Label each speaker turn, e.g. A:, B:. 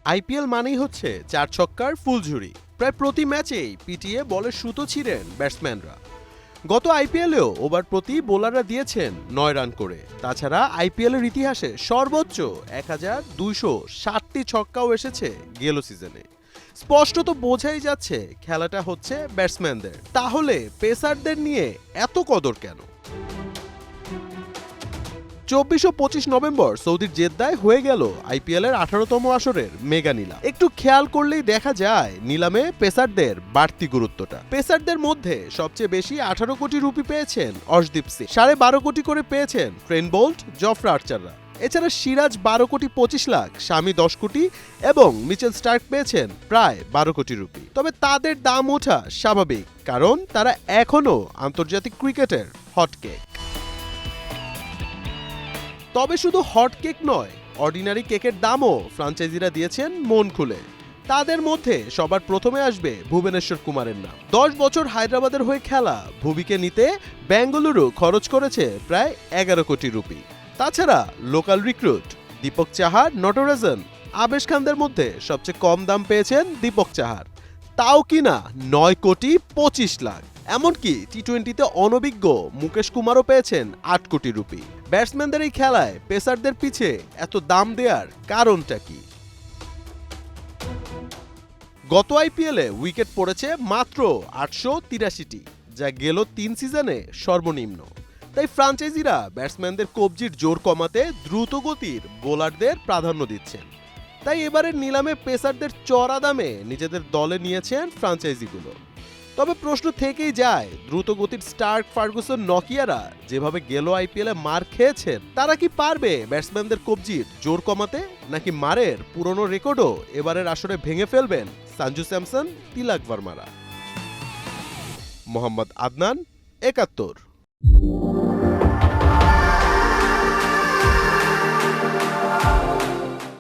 A: IPL মানেই হচ্ছে চার ছক্কার ফুলঝুরি। প্রায় প্রতি ম্যাচেই পিটিয়ে বলের সুতো ছিঁড়েন ব্যাটসম্যানরা। গত আইপিএলেও ওভার প্রতি বোলাররা দিয়েছেন ৯ রান করে। তাছাড়া আইপিএলের ইতিহাসে সর্বোচ্চ ১,২৬০টি ছক্কাও এসেছে গেল সিজনে। স্পষ্টত বোঝাই যাচ্ছে খেলাটা হচ্ছে ব্যাটসম্যানদের। তাহলে পেসারদের নিয়ে এত কদর কেন? ২৪ ও ২৫ নভেম্বর সৌদির জেদ্দায় হয়ে গেল আইপিএলের ১৮তম আসরের মেগা নিলাম। একটু খেয়াল করলেই দেখা যায় নিলামে পেসারদের বাড়তি গুরুত্বটা। পেসারদের মধ্যে সবচেয়ে বেশি ১৮ কোটি রুপি পেয়েছেন অর্শদীপ সিং, ১২.৫ কোটি করে পেয়েছেন ট্রেন্ট বোল্ট, জফরা আর্চাররা। এছাড়া সিরাজ ১২,২৫,০০,০০০, শামি ১০ কোটি এবং মিচেল স্টার্ক পেয়েছেন প্রায় ১২ কোটি রুপি। তবে তাদের দাম ওঠা স্বাভাবিক, কারণ তারা এখনও আন্তর্জাতিক ক্রিকেটের হটকেক। তবে শুধু হট কেক নয়, অর্ডিনারি কেকের দামও ফ্রাঞ্চাইজিরা দিয়েছেন মন খুলে। তাদের মধ্যে সবার প্রথমে আসবে ভুবনেশ্বর কুমারের নাম। ১০ বছর হায়দ্রাবাদের হয়ে খেলা ভুবিকে নিতে বেঙ্গালুরু খরচ করেছে প্রায় ১১ কোটি রুপি। তাছাড়া লোকাল রিক্রুট দীপক চাহার, নটরাজন, আবেশ খানদের মধ্যে সবচেয়ে কম দাম পেয়েছেন দীপক চাহার, তাও কিনা ৯,২৫,০০,০০০। এমনকি টি-টোয়েন্টিতে অনভিজ্ঞ মুকেশ কুমারও পেয়েছেন ৮ কোটি রুপি। ব্যাটসম্যানদের এই খেলায় পেসারদের পিছে এত দাম দেওয়ার কারণটা কি? গত আইপিএলে উইকেট পড়েছে মাত্র ৮৮৩টি, যা গেল ৩ সিজনে সর্বনিম্ন। তাই ফ্রাঞ্চাইজিরা ব্যাটসম্যানদের কবজির জোর কমাতে দ্রুত গতির বোলারদের প্রাধান্য দিচ্ছেন। তাই এবারের নিলামে পেসারদের চড়া দামে নিজেদের দলে নিয়েছেন ফ্রাঞ্চাইজিগুলো। তবে প্রশ্ন থেকেই যায়, দ্রুতগতির স্টার্ক, ফার্গুসন, নকিয়ারা যেভাবে গেল আইপিএলে মার খেয়েছেন, তারা কি পারবে ব্যাটসম্যানদের কবজির জোর কমাতে, নাকি মারের পুরনো রেকর্ডও এবারের আসরে ভেঙে ফেলবেন সঞ্জু স্যামসন, তিলক ভার্মারা? মোহাম্মদ আদনান, ৭১।